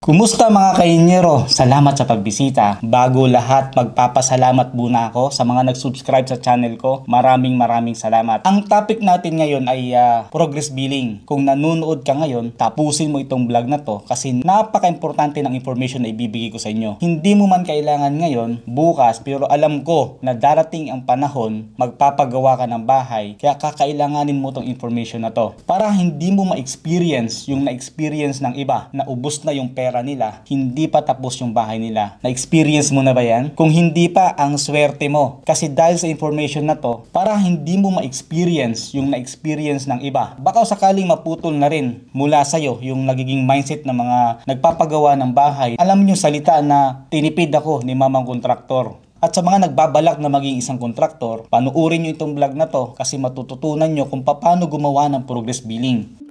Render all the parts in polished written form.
Kumusta mga kainyero? Salamat sa pagbisita. Bago lahat, magpapasalamat muna ako sa mga nag-subscribe sa channel ko. Maraming salamat. Ang topic natin ngayon ay progress billing. Kung nanonood ka ngayon, tapusin mo itong vlog na to kasi napaka-importante ng information na ibibigay ko sa inyo. Hindi mo man kailangan ngayon, bukas, pero alam ko na darating ang panahon, magpapagawa ka ng bahay, kaya kakailanganin mo tong information na to. Para hindi mo ma-experience yung na-experience ng iba, na ubos na yung pera nila, hindi pa tapos yung bahay nila. Na-experience mo na ba yan? Kung hindi pa, ang swerte mo. Kasi dahil sa information na to, para hindi mo ma-experience yung na-experience ng iba, baka sakaling maputol na rin mula sa'yo yung nagiging mindset ng mga nagpapagawa ng bahay. Alam nyo salita na tinipid ako ni mamang kontraktor. At sa mga nagbabalak na maging isang kontraktor, panuorin nyo itong vlog na to kasi matututunan nyo kung paano gumawa ng progress billing.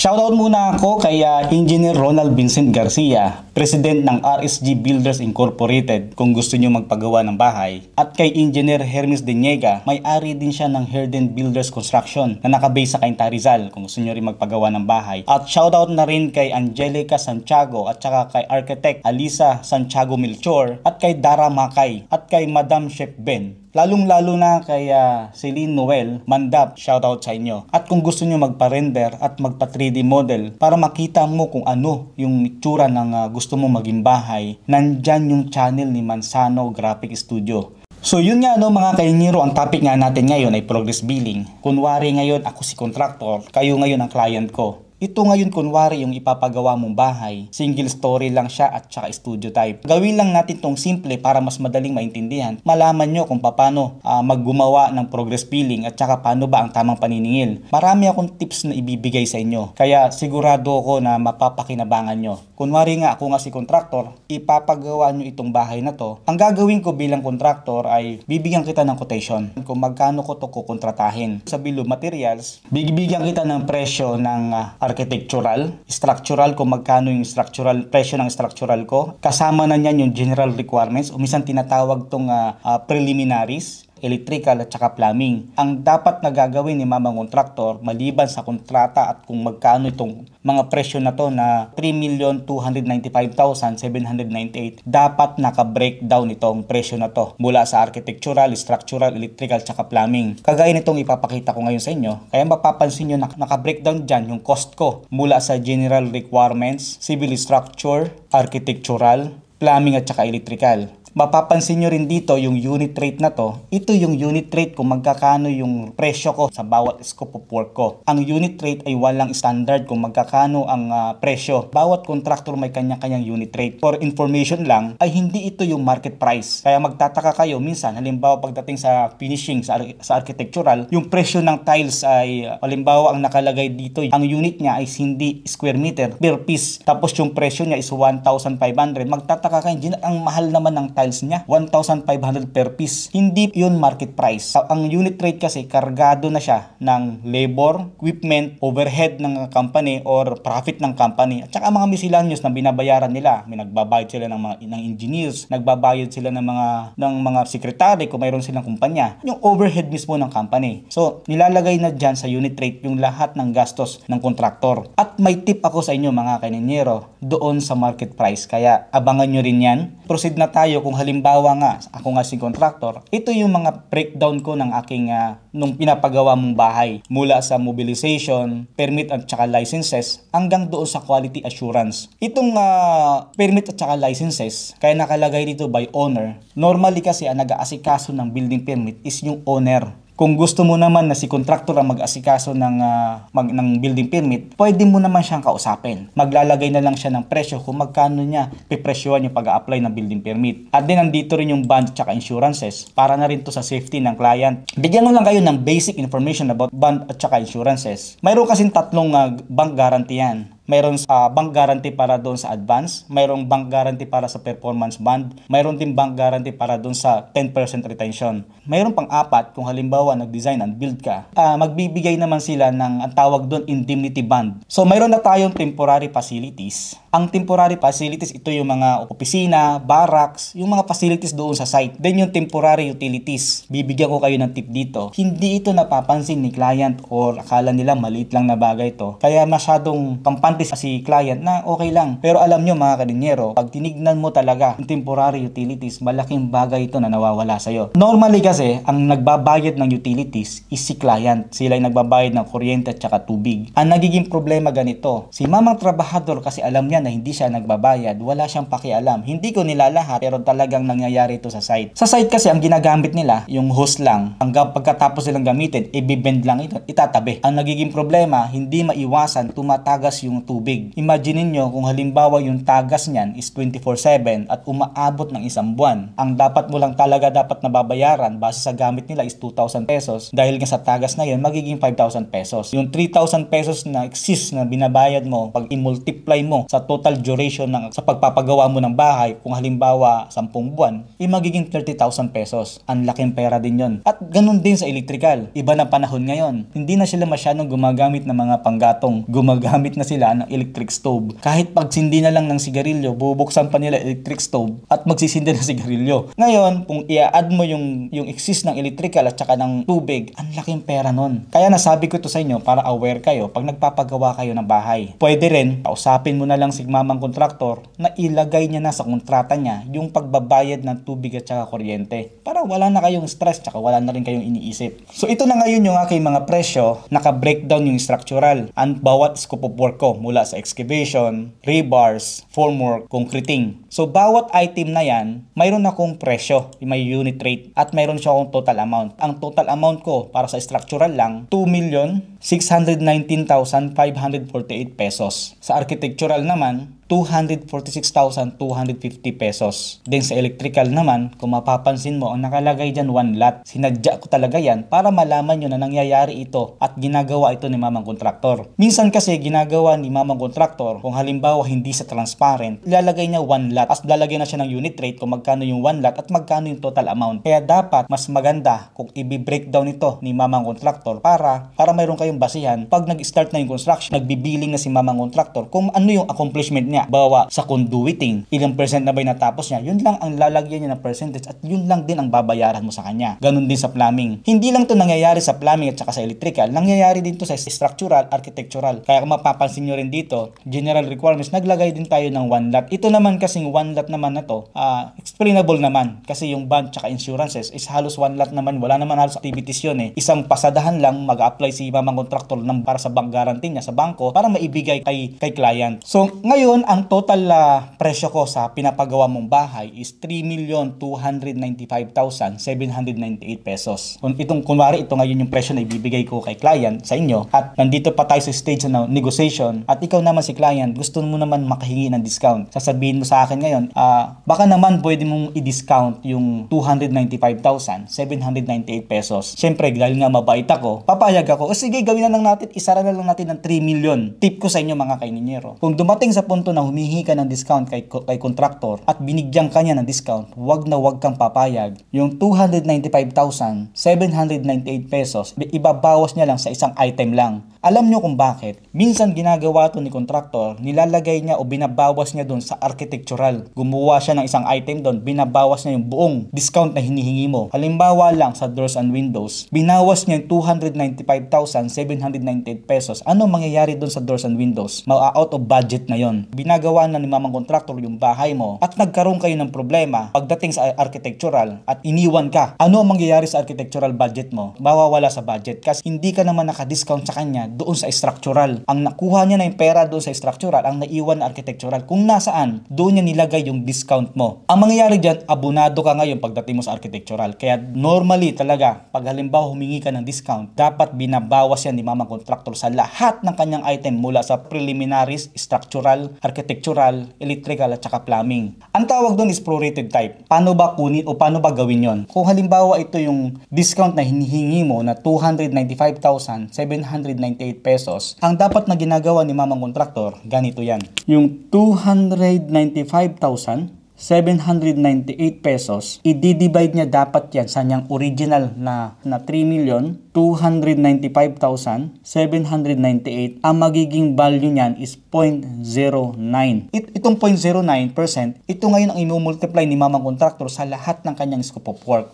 Shoutout muna ako kay Engineer Ronald Vincent Garcia, President ng RSG Builders Incorporated kung gusto nyo magpagawa ng bahay. At kay Engineer Hermes Deniega, may-ari din siya ng Herden Builders Construction na nakabase sa Cainta Rizal kung gusto nyo rin magpagawa ng bahay. At shoutout na rin kay Angelica Santiago at saka kay Architect Alisa Santiago Melchor at kay Dara Makay at kay Madam Chef Ben. Lalong-lalo na kay Celine Noel Mandap, shoutout sa inyo. At kung gusto nyo magpa-render at magpa-3D model para makita mo kung ano yung itsura ng gusto mo maging bahay, nandyan yung channel ni Manzano Graphic Studio. So yun nga mga kainyero, ang topic nga natin ngayon ay progress billing. Kunwari ngayon ako si contractor, kayo ngayon ang client ko. Ito ngayon kunwari yung ipapagawa mong bahay, single story lang siya at saka studio type. Gawin lang natin tong simple para mas madaling maintindihan. Malaman nyo kung paano maggumawa ng progress billing at saka paano ba ang tamang paniningil. Marami akong tips na ibibigay sa inyo, kaya sigurado ako na mapapakinabangan nyo. Kunwari nga ako nga si contractor, ipapagawa nyo itong bahay na to. Ang gagawin ko bilang contractor ay bibigyan kita ng quotation kung magkano ko to kukontratahin. Sa bill of materials, bibigyan kita ng presyo ng architectural, structural, kung magkano yung structural, presyo ng structural ko. Kasama na niyan yung general requirements, o minsan tinatawag tong preliminaries, electrical at saka plumbing. Ang dapat na gagawin ni mamang kontraktor maliban sa kontrata at kung magkano itong mga presyo na to na 3,295,798, dapat naka-breakdown itong presyo na to mula sa architectural, structural, electrical at saka plumbing. Kagaya nitong ipapakita ko ngayon sa inyo, kaya mapapansin nyo na naka-breakdown dyan yung cost ko mula sa general requirements, civil structure, architectural, plumbing at saka electrical. Mapapansin nyo rin dito yung unit rate na to. Ito yung unit rate kung magkakano yung presyo ko sa bawat scope of work ko. Ang unit rate ay walang standard kung magkakano ang presyo. Bawat contractor may kanya-kanyang unit rate. For information lang, ay hindi ito yung market price. Kaya magtataka kayo minsan, halimbawa pagdating sa finishing, sa architectural, yung presyo ng tiles ay, halimbawa ang nakalagay dito, ang unit niya ay hindi square meter per piece. Tapos yung presyo niya is 1,500. Magtataka kayo, ang mahal naman ng tiles niya, 1,500 per piece. Hindi yun market price. Ang unit rate kasi kargado na siya ng labor, equipment, overhead ng company or profit ng company. At saka mga miscellaneous na binabayaran nila. May nagbabayad sila ng engineers, nagbabayad sila ng mga secretary kung mayroon silang kumpanya. Yung overhead mismo ng company. So, nilalagay na dyan sa unit rate yung lahat ng gastos ng kontraktor. At may tip ako sa inyo mga kainyero doon sa market price. Kaya abangan nyo rin yan. Proceed na tayo. Kung halimbawa nga, ako nga si contractor, ito yung mga breakdown ko ng aking nung pinapagawa mong bahay. Mula sa mobilization, permit at saka licenses, hanggang doon sa quality assurance. Itong permit at saka licenses, kaya nakalagay dito by owner. Normally kasi ang nag-aasikaso ng building permit is yung owner. Kung gusto mo naman na si contractor ang mag-asikaso ng building permit, pwede mo naman siyang kausapin. Maglalagay na lang siya ng presyo kung magkano niya pipresyohan yung pag-a-apply ng building permit. At din nandito rin yung bond at insurances para na rin to sa safety ng client. Bigyan mo lang kayo ng basic information about bond at insurances. Mayroon kasing tatlong bank guarantee yan. mayroon bank guarantee para doon sa advance, mayroong bank guarantee para sa performance bond, mayroon din bank guarantee para doon sa 10% retention. Mayroon pang apat, kung halimbawa nag-design and build ka, magbibigay naman sila ng ang tawag doon indemnity bond. So mayroon na tayong temporary facilities. Ang temporary facilities, ito yung mga opisina, barracks, yung mga facilities doon sa site. Then yung temporary utilities, bibigyan ko kayo ng tip dito. Hindi ito napapansin ni client or akala nila maliit lang na bagay to. Kaya masyadong kampante si client na okay lang. Pero alam nyo mga kadinyero, pag tinignan mo talaga yung temporary utilities, malaking bagay ito na nawawala sa'yo. Normally kasi, ang nagbabayad ng utilities is si client. Sila yung nagbabayad ng kuryente at saka tubig. Ang nagiging problema ganito, si mamang trabahador kasi alam niya na hindi siya nagbabayad, wala siyang pakialam. Hindi ko nilalahat pero talagang nangyayari ito sa site. Sa site kasi ang ginagamit nila, yung hose lang, hanggang pagkatapos nilang gamitin, i-bend lang ito, itatabi. Ang nagiging problema, hindi maiwasan, tumatagas yung tubig. Imagine niyo kung halimbawa yung tagas niyan is 24/7 at umaabot ng isang buwan. Ang dapat mo lang talaga dapat nababayaran base sa gamit nila is 2,000 pesos. Dahil nga sa tagas na yun, magiging 5,000 pesos. Yung 3,000 pesos na exist na binabayad mo, pag i-multiply mo sa total duration sa pagpapagawa mo ng bahay, kung halimbawa 10 buwan, magiging 30,000 pesos. Ang laking pera din yon. At ganun din sa electrical. Iba na panahon ngayon. Hindi na sila masyadong gumagamit ng mga panggatong. Gumagamit na sila ng electric stove. Kahit pagsindi na lang ng sigarilyo, bubuksan pa nila electric stove at magsisindi ng sigarilyo. Ngayon, kung i-add mo yung exist ng electrical at saka ng tubig, ang laking pera nun. Kaya nasabi ko to sa inyo para aware kayo pag nagpapagawa kayo ng bahay. Pwede rin, kausapin mo na lang si mamang kontraktor na ilagay niya na sa kontrata niya yung pagbabayad ng tubig at saka kuryente. Para wala na kayong stress at wala na rin kayong iniisip. So ito na ngayon yung aking mga presyo, naka-breakdown yung structural and bawat scope of work ko mula sa excavation, rebars, formwork, concreting. So bawat item na yan, mayroon akong presyo, may unit rate at mayroon siya akong total amount. Ang total amount ko para sa structural lang, 2,619,548 pesos. Sa architectural naman, 246,250 pesos. Then sa electrical naman, kung mapapansin mo, ang nakalagay dyan 1 lot. Sinadya ko talaga yan para malaman nyo na nangyayari ito at ginagawa ito ni mamang kontraktor. Minsan kasi ginagawa ni mamang kontraktor, kung halimbawa hindi sa transparent, ilalagay niya 1 lot. As lalagay na siya ng unit rate kung magkano yung 1 lot at magkano yung total amount. Kaya dapat mas maganda kung i-breakdown ito ni mamang kontraktor para mayroon kayong basihan. Pag nag-start na yung construction, nagbibiling na si mamang kontraktor kung ano yung accomplishment niya. Bawa sa conduiting, ilang percent na ba natapos niya, yun lang ang lalagyan niya ng percentage at yun lang din ang babayaran mo sa kanya. Ganun din sa plumbing. Hindi lang to nangyayari sa plumbing at saka sa electrical, nangyayari din to sa structural, architectural. Kaya kung mapapansin nyo rin dito, general requirements, naglagay din tayo ng 1 lot. Ito naman kasing 1 lot naman na to, explainable naman kasi yung bond at insurances is halos 1 lot naman, wala naman halos activities yun eh. Isang pasadahan lang mag-apply si mamang kontraktor para sa bank guarantee niya sa bangko para maibigay kay client. So ngayon, ang total presyo ko sa pinapagawa mong bahay is 3,295,798 pesos. Kunwari, ito ngayon yung presyo na ibibigay ko kay client sa inyo at nandito pa tayo sa stage na negotiation at ikaw naman si client, gusto mo naman makahingi ng discount. Sasabihin mo sa akin ngayon, baka naman pwede mong i-discount yung 295,798 pesos. Siyempre, dahil nga mabait ako, papayag ako, o sige, gawin na lang natin, isara na lang natin ng 3 million. Tip ko sa inyo mga kaininyero. Kung dumating sa punto na humihingi ka ng discount kay kontraktor at binigyan ka niya ng discount, wag na wag kang papayag. Yung 295,798 pesos, ibabawas niya lang sa isang item lang. Alam nyo kung bakit? Minsan ginagawa to ni kontraktor, nilalagay niya o binabawas niya doon sa architectural. Gumawa siya ng isang item doon, binabawas niya yung buong discount na hinihingi mo. Halimbawa lang sa doors and windows, binawas niya yung 295,798 pesos. Ano mangyayari doon sa doors and windows? Out of budget na yon. Binagawa na ni mamang kontraktor yung bahay mo at nagkaroon kayo ng problema pagdating sa architectural at iniwan ka. Ano ang mangyayari sa architectural budget mo? Mawawala sa budget kasi hindi ka naman naka-discount sa kanya doon sa structural. Ang nakuha niya na yung pera doon sa structural, ang naiwan na architectural. Kung nasaan, doon niya nilagay yung discount mo. Ang mangyayari dyan, abunado ka ngayon pagdating mo sa architectural. Kaya normally talaga, pag halimbawa humingi ka ng discount, dapat binabawas yan ni mamang kontraktor sa lahat ng kanyang item mula sa preliminaries, structural, architectural, electrical at saka plumbing. Ang tawag doon is prorated type. Paano ba kunin o paano ba gawin yon? Kung halimbawa ito yung discount na hinihingi mo na 295,798 548 pesos. Ang dapat na ginagawa ni mamang kontraktor, ganito yan. Yung 295,798 pesos, i-divide niya dapat yan sa niyang original na 3,295,798. Ang magiging value niyan is 0.09. Itong 0.09%, ito ngayon ang inumultiply ni mamang kontraktor sa lahat ng kanyang scope of work.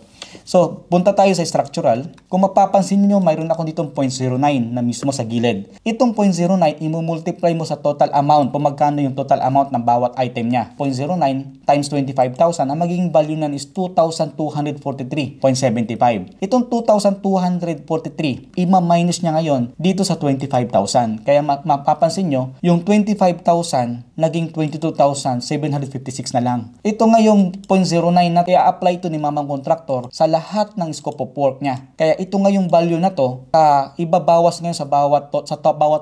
So, punta tayo sa structural. Kung mapapansin niyo, mayroon ako ditong 0.09 na mismo sa gilid. Itong 0.09, imumultiply mo sa total amount. Kung magkano yung total amount ng bawat item niya. 0.09 times 25,000, ang magiging value niyan is 2,243.75. Itong 2,243, ima-minus niya ngayon dito sa 25,000. Kaya mapapansin niyo, yung 25,000 naging 22,756 na lang. Ito ngayong 0.09 na i-apply ito ni mamang kontraktor sa lahat ng scope of work niya. Kaya ito ngayong value na to, ibabawas ngayon sa bawat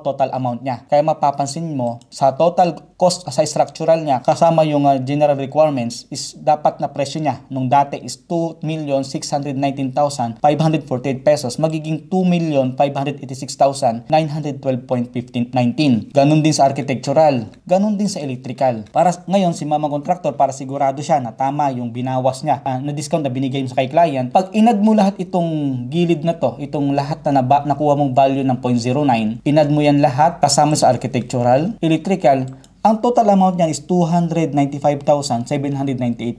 total amount niya. Kaya mapapansin mo, sa total cost sa structural niya, kasama yung general requirements, is dapat na presyo niya nung dati is 2,619,548 pesos, magiging 2,586,912.19. Ganon din sa architectural, ganon din sa electrical. Para ngayon, si mamang kontraktor, para sigurado siya na tama yung binawas niya, na discount na binigay mo sa kay client, pag inad mo lahat itong gilid na to, itong lahat na nakuha mong value ng 0.09, inad mo yan lahat kasama sa architectural, electrical, ang total amount niyan is 295,798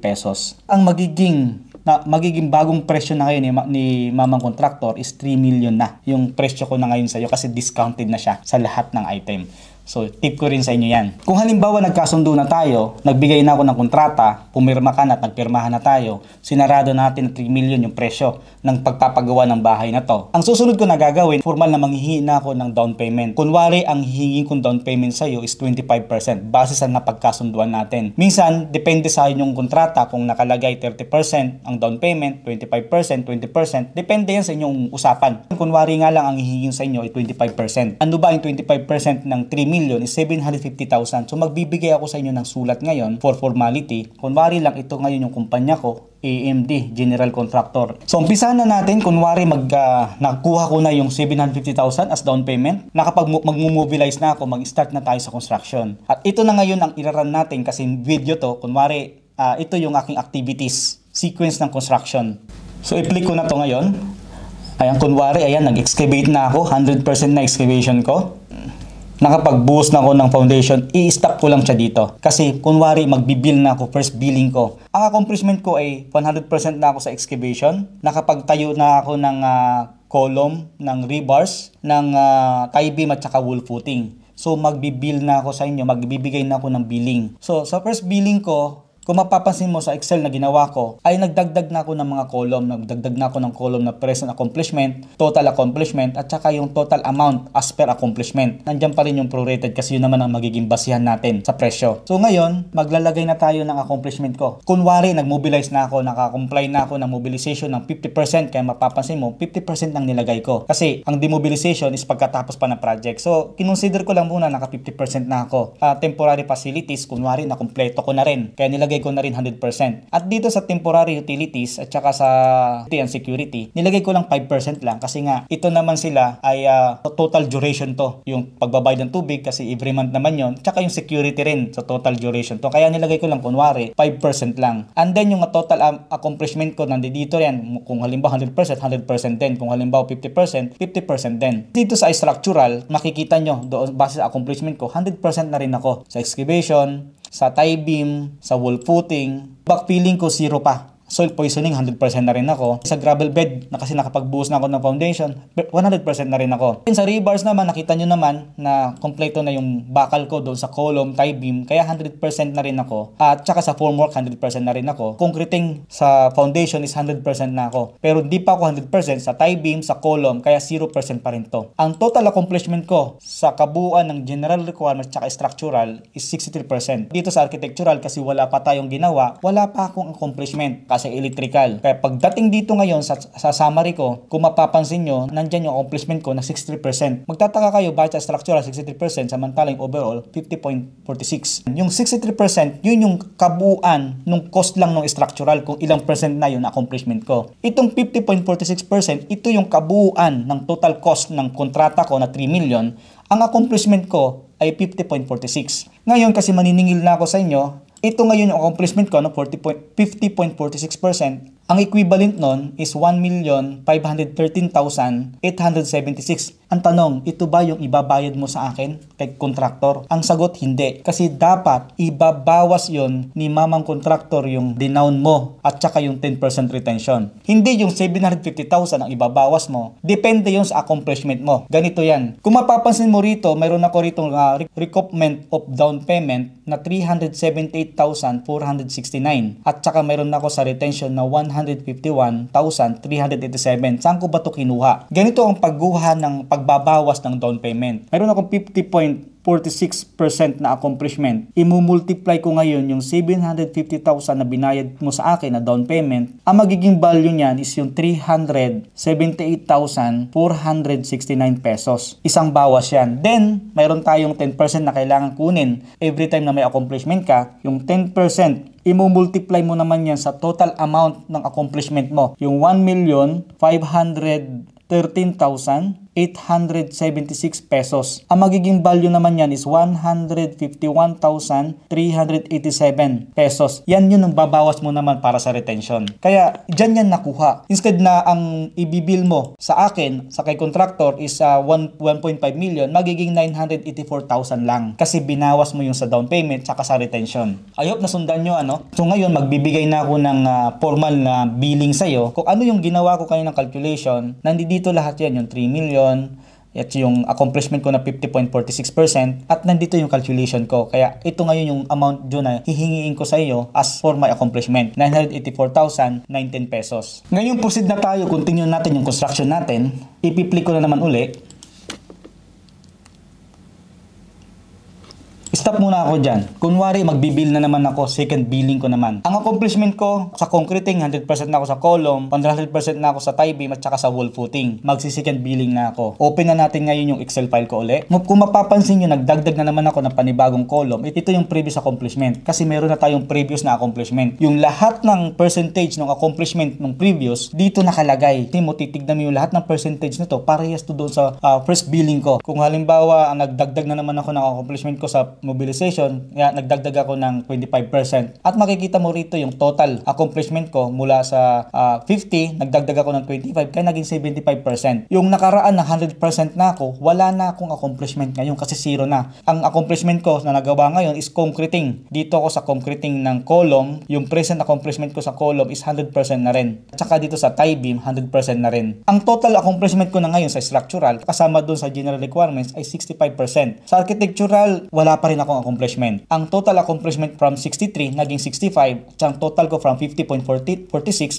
pesos. Ang magiging bagong presyo na ngayon ni mamang kontraktor is 3 million na yung presyo ko na ngayon sa iyo kasi discounted na siya sa lahat ng item. So, tip ko rin sa inyo yan. Kung halimbawa nagkasundo na tayo, nagbigay na ako ng kontrata, pumirma ka na at nagpirmahan na tayo, sinarado natin 3 million yung presyo ng pagpapagawa ng bahay na to. Ang susunod ko na gagawin, formal na manghihingi na ako ng down payment. Kunwari, ang hihingin kong down payment sa iyo is 25% base sa napagkasunduan natin. Minsan, depende sa inyong kontrata kung nakalagay 30% ang down payment, 25%, 20%, depende yan sa inyong usapan. Kunwari nga lang ang hihingin sa inyo ay 25%. Ano ba ang 25% ng 3 million is 750,000. So magbibigay ako sa inyo ng sulat ngayon for formality. Kunwari lang ito ngayon yung kumpanya ko, AMD, General Contractor. So umpisahan na natin, kunwari nakuha ko na yung 750,000 as down payment. Mag-mobilize na ako, mag-start na tayo sa construction. At ito na ngayon ang iraran natin kasi video to, kunwari ito yung aking activities, sequence ng construction. So i-click ko na to ngayon. Ayan, kunwari, ayan, nag-excavate na ako, 100% na excavation ko. Nakapagbuhos na ako ng foundation, i-stop ko lang siya dito. Kasi kunwari magbibill na ako, first billing ko. Ang accomplishment ko ay 100% na ako sa excavation. Nakapagtayo na ako ng column, ng rebars, ng tie beam at saka wall footing. So magbibill na ako sa inyo, magbibigay na ako ng billing. So sa first billing ko, kung mapapansin mo sa Excel na ginawa ko, ay nagdagdag na ako ng mga column. Nagdagdag na ako ng column na present accomplishment, total accomplishment, at saka yung total amount as per accomplishment. Nandiyan pa rin yung prorated kasi yun naman ang magiging basihan natin sa presyo. So ngayon, maglalagay na tayo ng accomplishment ko. Kunwari, nag-mobilize na ako, nakakomply na ako ng mobilization ng 50%, kaya mapapansin mo, 50% ang nilagay ko. Kasi ang demobilization is pagkatapos pa ng project. So, kinonsider ko lang muna, naka 50% na ako. Temporary facilities, kunwari, nakompleto ko na rin. Kaya nilagay ko na rin 100%. At dito sa temporary utilities at saka sa and security, nilagay ko lang 5% lang kasi nga ito naman sila ay total duration to. Yung pagbabayad ng tubig kasi every month naman yon. Tsaka yung security rin sa total duration to. Kaya nilagay ko lang kunwari 5% lang. And then yung total accomplishment ko nandito yan. Kung halimbawa 100%, 100% din. Kung halimbawa 50%, 50% din. Dito sa structural, makikita nyo doon base sa accomplishment ko, 100% na rin ako sa excavation, sa tie beam, sa wall footing. Backfilling ko 0 pa. Soil poisoning, 100% na rin ako. Sa gravel bed, na kasi nakapagbuhos na ako ng foundation, 100% na rin ako. Sa rebars naman, nakita nyo naman na kompleto na yung bakal ko doon sa column, tie beam, kaya 100% na rin ako. At saka sa formwork, 100% na rin ako. Concreting sa foundation is 100% na ako. Pero di pa ako 100% sa tie beam, sa column, kaya 0% pa rin to. Ang total accomplishment ko sa kabuuan ng general requirements at structural is 63%. Dito sa architectural, kasi wala pa tayong ginawa, wala pa akong accomplishment. sa electrical. Kaya pagdating dito ngayon sa summary ko, kung mapapansin nyo, nandyan yung accomplishment ko na 63%. Magtataka kayo, bakit sa structural 63%, samantalang overall 50.46. Yung 63%, yun yung kabuuan ng cost lang ng structural, kung ilang percent na yun accomplishment ko. Itong 50.46%, ito yung kabuuan ng total cost ng kontrata ko na 3 million. Ang accomplishment ko ay 50.46. Ngayon, kasi maniningil na ako sa inyo, ito ngayon yung accomplishment ko, 50.46%. Ang equivalent nun is 1,513,876. Ang tanong, ito ba yung ibabayad mo sa akin kay contractor? Ang sagot, hindi. Kasi dapat ibabawas yon ni mamang contractor yung dinown mo at saka yung 10% retention. Hindi yung 750,000 ang ibabawas mo. Depende yun sa accomplishment mo. Ganito yan. Kung mapapansin mo rito, mayroon ako rito recoupment of down payment na 378,469. At saka mayroon ako sa retention na 151,387. Saan ko ba ito kinuha? Ganito ang pagguha ng pagbabawas ng down payment. Mayroon akong 50.46% na accomplishment. Imumultiply ko ngayon yung 750,000 na binayad mo sa akin na down payment. Ang magiging value niyan is yung 378,469 pesos. Isang bawas yan. Then, mayroon tayong 10% na kailangan kunin every time na may accomplishment ka. Yung 10%, imumultiply mo naman yan sa total amount ng accomplishment mo. Yung 1,513,876 pesos. Ang magiging value naman yan is 151,387 pesos. Yan yun ang babawas mo naman para sa retention. Kaya, dyan yan nakuha. Instead na ang ibibil mo sa akin, sa kay contractor is 1.5 million, magiging 984,000 lang. Kasi binawas mo yung sa down payment saka sa retention. I hope nasundan nyo, ano? So ngayon, magbibigay na ako ng formal na billing sa'yo. Kung ano yung ginawa ko kayo ng calculation, nandito lahat yan, yung 3 million, at yung accomplishment ko na 50.46%, at nandito yung calculation ko. Kaya ito ngayon yung amount dyan na hihingiin ko sa iyo as for my accomplishment, 984,019 pesos. Ngayon proceed na tayo, continue natin yung construction natin. Ipi-click ko na naman uli. Stop muna ako dyan. Kunwari, magbibill na naman ako, second billing ko naman. Ang accomplishment ko sa concreting, 100% na ako sa column, 100% na ako sa tie beam, at saka sa wall footing. Magsi-second billing na ako. Open na natin ngayon yung Excel file ko uli. Kung mapapansin nyo, nagdagdag na naman ako ng panibagong column. Ito yung previous accomplishment. Kasi meron na tayong previous na accomplishment. Yung lahat ng percentage ng accomplishment ng previous, dito nakalagay. Hindi mo, titignan mo yung lahat ng percentage nito, parehas to doon sa first billing ko. Kung halimbawa, nagdagdag na naman ako ng accomplishment ko sa mobilization, nagdagdag ako ng 25%. At makikita mo rito yung total accomplishment ko mula sa 50, nagdagdag ako ng 25, kaya naging 75%. Yung nakaraan na 100% na ako, wala na akong accomplishment ngayon kasi zero na. Ang accomplishment ko na nagawa ngayon is concreting. Dito ako sa concreting ng column, yung present accomplishment ko sa column is 100% na rin. At saka dito sa tie beam, 100% na rin. Ang total accomplishment ko na ngayon sa structural, kasama doon sa general requirements, ay 65%. Sa architectural, wala pa rin akong accomplishment. Ang total accomplishment from 63 naging 65, at ang total ko from 50.46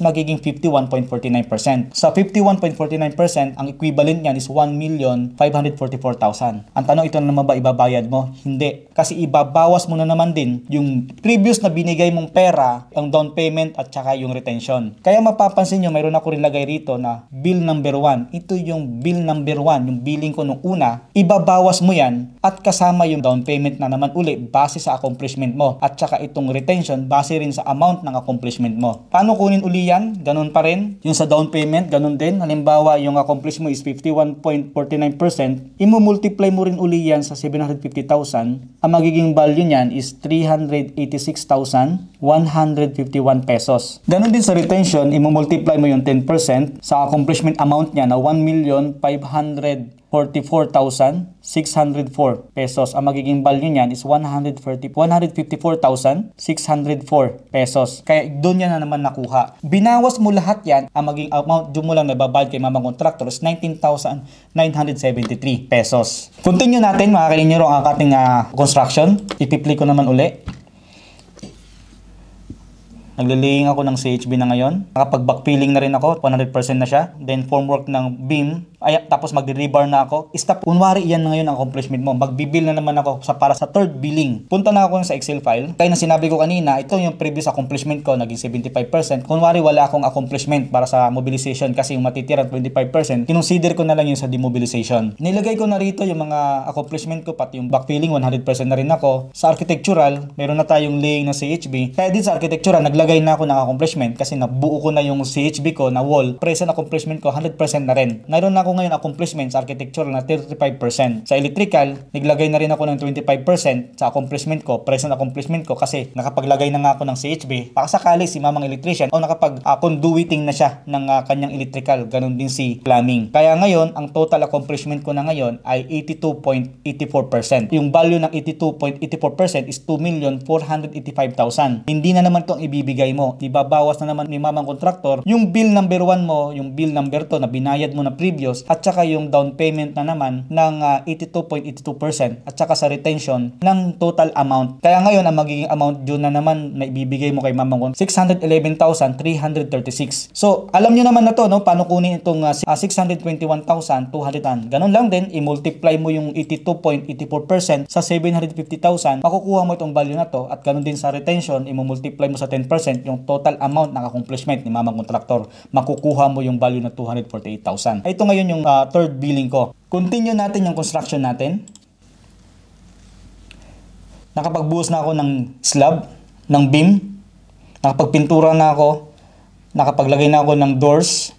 magiging 51.49%. Sa 51.49%, ang equivalent niyan is 1,544,000. Ang tanong, ito na naman ba ibabayad mo? Hindi. Kasi ibabawas mo na naman din yung previous na binigay mong pera, ang down payment at saka yung retention. Kaya mapapansin nyo, mayroon ako rin lagay rito na bill number 1. Ito yung bill number 1, yung billing ko nung una. Ibabawas mo yan at kasama yung down payment na naman uli base sa accomplishment mo, at saka itong retention base rin sa amount ng accomplishment mo. Paano kunin uli yan? Ganun pa rin. Yung sa down payment, ganun din. Halimbawa, yung accomplishment mo is 51.49%, imumultiply mo rin uli yan sa 750,000. Ang magiging value niyan is 386,151 pesos. Ganun din sa retention, imumultiply mo yung 10% sa accomplishment amount niya na 1,544,604 pesos. Ang magiging value niyan is 154,604 pesos. Kaya doon yan na naman nakuha. Binawas mo lahat yan, ang maging amount doon mo lang nababayad kay mamang contractor is 19,973 pesos. Continue natin mga kalinyero ang ating construction. Ipi-play ko naman uli. Nagle-laying ako ng CHB na ngayon. Nakapag-backfilling na rin ako, 100% na siya. Then formwork ng beam, tapos magre-rebar na ako. Stop. Kunwari yan na ngayon ang accomplishment mo. Magbibill na naman ako para sa third billing. Punta na ako sa Excel file. Kaya na sinabi ko kanina, ito yung previous accomplishment ko, naging 75%. Kunwari wala akong accomplishment para sa mobilization kasi yung matitira 25%, kinonsider ko na lang yung sa demobilization. Nilagay ko na rito yung mga accomplishment ko, pati yung backfilling, 100% na rin ako. Sa architectural, meron na tayong laying ng CHB. Kaya din sa architectural, naglagay na ako ng accomplishment kasi nabuo ko na yung CHB ko na wall. Present accomplishment ko, 100% na rin. Mayroon na ako ngayon accomplishment sa architectural na 35%. Sa electrical, naglagay na rin ako ng 25% sa accomplishment ko, present accomplishment ko kasi nakapaglagay na nga ako ng CHB. Baka sakali si mamang electrician o conduiting na siya ng kanyang electrical. Ganon din si plumbing. Kaya ngayon, ang total accomplishment ko na ngayon ay 82.84%. Yung value ng 82.84% is 2,485,000. Hindi na naman itong ibibigay mo. Ibabawas na naman ni mamang contractor yung bill number 1 mo, yung bill number 2 na binayad mo na previous, at saka yung down payment na naman ng 82.82% at saka sa retention ng total amount. Kaya ngayon, ang magiging amount due na naman na ibibigay mo kay mamang 611,336. So, alam nyo naman na to, no? Paano kunin itong 621,200. Ganun lang din, i-multiply mo yung 82.84% sa 750,000, makukuha mo itong value na to, at ganun din sa retention, i-multiply mo sa 10% yung total amount ng accomplishment ni mamang contractor. Makukuha mo yung value na 248,000. Ito ngayon yung third billing ko. Continue natin yung construction natin. Nakapagbuhos na ako ng slab, ng beam. Nakapagpintura na ako. Nakapaglagay na ako ng doors.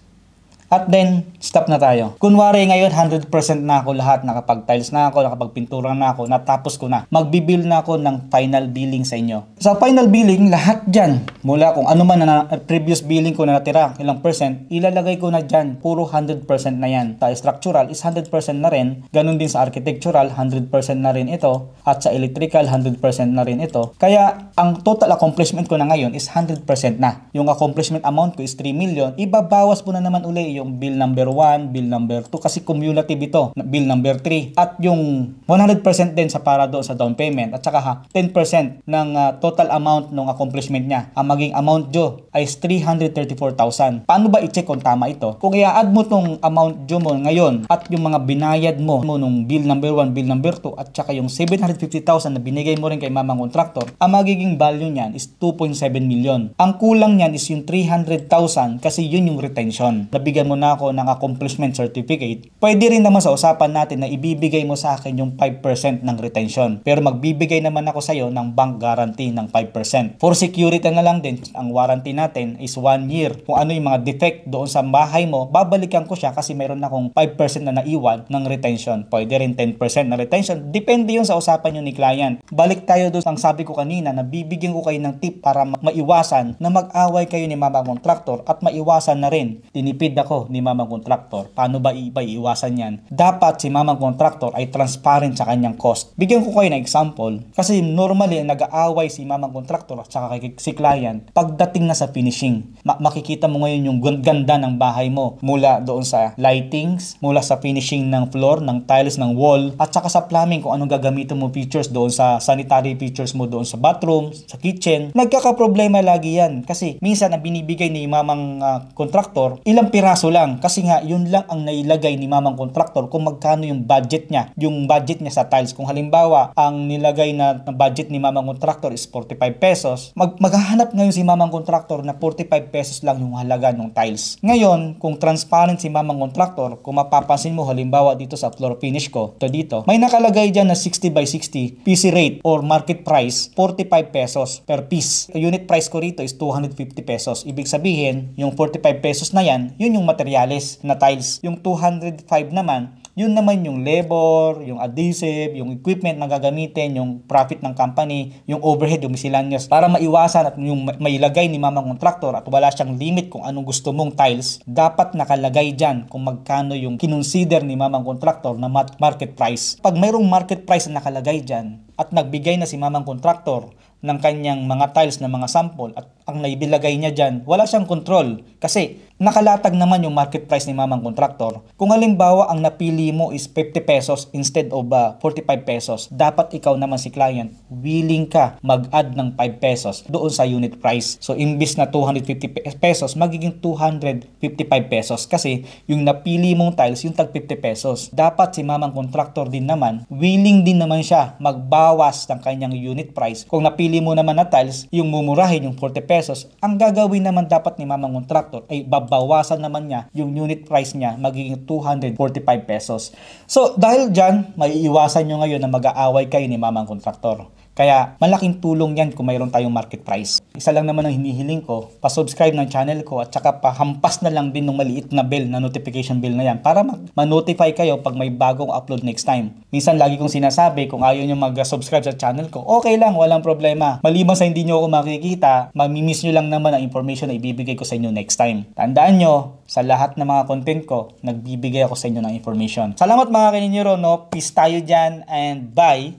At then, stop na tayo. Kunwari ngayon, 100% na ako lahat. Nakapag-tiles na ako, nakapagpintura na ako, natapos ko na. Magbibill na ako ng final billing sa inyo. Sa final billing, lahat dyan, mula kung ano man na previous billing ko na natira, ilang percent, ilalagay ko na dyan. Puro 100% na yan. Sa structural is 100% na rin. Ganun din sa architectural, 100% na rin ito. At sa electrical, 100% na rin ito. Kaya, ang total accomplishment ko na ngayon is 100% na. Yung accomplishment amount ko is 3 million. Ibabawas po na naman uli yung bill number 1, bill number 2 kasi cumulative ito, bill number 3, at yung 100% din sa para doon sa down payment, at saka 10% ng total amount ng accomplishment niya. Ang maging amount due ay 334,000. Paano ba i-check kung tama ito? Kung i-add mo tong amount due mo ngayon at yung mga binayad mo nung bill number 1, bill number 2, at saka yung 750,000 na binigay mo rin kay mamang contractor, ang magiging value niyan is 2.7 million. Ang kulang niyan is yung 300,000 kasi yun yung retention. Nabigyan mo na ako ng accomplishment certificate. Pwede rin naman sa usapan natin na ibibigay mo sa akin yung 5% ng retention. Pero magbibigay naman ako sa iyo ng bank guarantee ng 5%. For security na lang din, ang warranty natin is 1 year. Kung ano yung mga defect doon sa bahay mo, babalikan ko siya kasi meron akong 5% na naiwan ng retention. Pwede rin 10% na retention. Depende yun sa usapan nyo ni client. Balik tayo doon ang sabi ko kanina na bibigyan ko kayo ng tip para maiwasan na mag-away kayo ni mamang contractor at maiwasan na rin. Tinipid ako ni mamang contractor. Paano ba iiwasan yan? Dapat si mamang contractor ay transparent sa kanyang cost. Bigyan ko kayo ng example. Kasi normally, nag-aaway si mamang contractor at saka si client pagdating na sa finishing. Makikita mo ngayon yung ganda ng bahay mo. Mula doon sa lightings, mula sa finishing ng floor, ng tiles, ng wall, at saka sa plumbing kung anong gagamitin mo features doon sa sanitary features mo doon sa bathroom, sa kitchen. Nagkakaproblema lagi yan. Kasi minsan ang binibigay ni mamang contractor, ilang piraso lang. Kasi nga, yun lang ang nailagay ni mamang contractor kung magkano yung budget niya. Yung budget niya sa tiles. Kung halimbawa, ang nilagay na budget ni mamang contractor is 45 pesos, maghahanap ngayon si mamang contractor na 45 pesos lang yung halaga ng tiles. Ngayon, kung transparent si mamang contractor, kung mapapansin mo halimbawa dito sa floor finish ko, dito, may nakalagay dyan na 60 by 60 PC rate or market price, 45 pesos per piece. Unit price ko rito is 250 pesos. Ibig sabihin, yung 45 pesos na yan, yun yung materials na tiles. Yung 205 naman, yun naman yung labor, yung adhesive, yung equipment na gagamitin, yung profit ng company, yung overhead, yung miscellaneous. Para maiwasan at yung mailagay ni mamang contractor at wala siyang limit kung anong gusto mong tiles, dapat nakalagay dyan kung magkano yung kinonsider ni mamang contractor na market price. Pag mayroong market price na nakalagay dyan at nagbigay na si mamang contractor ng kanyang mga tiles na mga sample at ang naibilagay niya dyan, wala siyang control. Kasi nakalatag naman yung market price ni mamang kontraktor. Kung halimbawa ang napili mo is 50 pesos instead of 45 pesos, dapat ikaw naman si client, willing ka mag-add ng 5 pesos doon sa unit price. So imbis na 250 pesos, magiging 255 pesos kasi yung napili mong tiles yung tag 50 pesos. Dapat si mamang kontraktor din naman, willing din naman siya magbawas ng kanyang unit price. Kung napili mo naman na tiles, yung mumurahin yung 40 pesos, ang gagawin naman dapat ni mamang kontraktor ay babawasan naman niya yung unit price niya magiging 245 pesos. So dahil dyan, maiiwasan nyo ngayon na mag-aaway kayo ni mamang kontraktor. Kaya malaking tulong yan kung mayroon tayong market price. Isa lang naman ang hinihiling ko, pa-subscribe ng channel ko at saka pahampas na lang din ng maliit na bell, na notification bell na yan para ma-notify kayo pag may bagong upload next time. Minsan lagi kong sinasabi, kung ayaw nyo mag-subscribe sa channel ko, okay lang, walang problema. Maliban sa hindi nyo ako makikita, mamimiss nyo lang naman ang information na ibibigay ko sa inyo next time. Tandaan nyo, sa lahat ng mga content ko, nagbibigay ako sa inyo ng information. Salamat mga kaninyero, no? Peace tayo dyan and bye!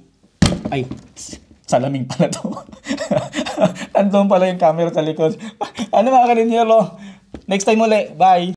Ay, salaming pala to. Nandun pala yung camera sa likod. Ano mga kaninyero? Next time uli. Bye!